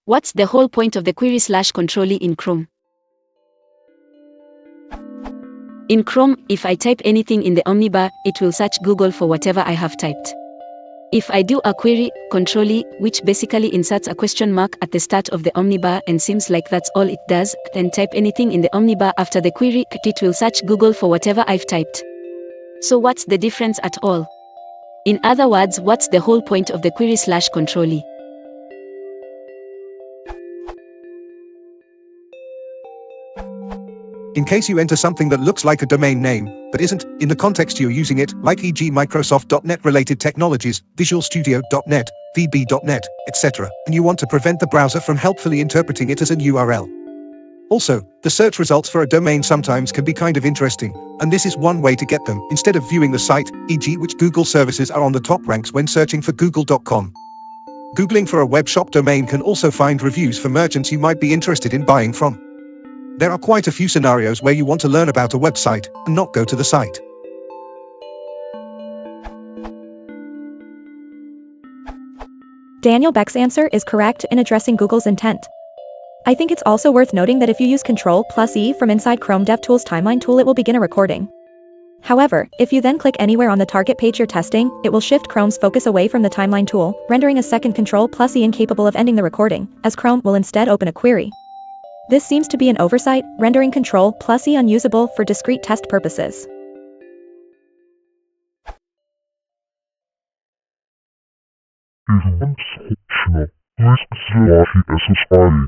What's the whole point of the query / Ctrl-E in Chrome? In Chrome, if I type anything in the omnibar, it will search Google for whatever I have typed. If I do a query, Ctrl-E, which basically inserts a question mark at the start of the omnibar and seems like that's all it does, then type anything in the omnibar after the query, it will search Google for whatever I've typed. So what's the difference at all? In other words, what's the whole point of the query / Ctrl-E? In case you enter something that looks like a domain name, but isn't, in the context you're using it, like e.g. Microsoft.NET related technologies, Visual Studio.NET, VB.NET, etc., and you want to prevent the browser from helpfully interpreting it as an URL. Also, the search results for a domain sometimes can be kind of interesting, and this is one way to get them, instead of viewing the site, e.g. which Google services are on the top ranks when searching for google.com. Googling for a web shop domain can also find reviews for merchants you might be interested in buying from. There are quite a few scenarios where you want to learn about a website and not go to the site. Daniel Beck's answer is correct in addressing Google's intent. I think it's also worth noting that if you use Ctrl+E from inside Chrome DevTools timeline tool, it will begin a recording. However, if you then click anywhere on the target page you're testing, it will shift Chrome's focus away from the timeline tool, rendering a second Ctrl+E incapable of ending the recording, as Chrome will instead open a query. This seems to be an oversight, rendering Ctrl+E unusable for discrete test purposes. Perguntas Rotina 2/SSI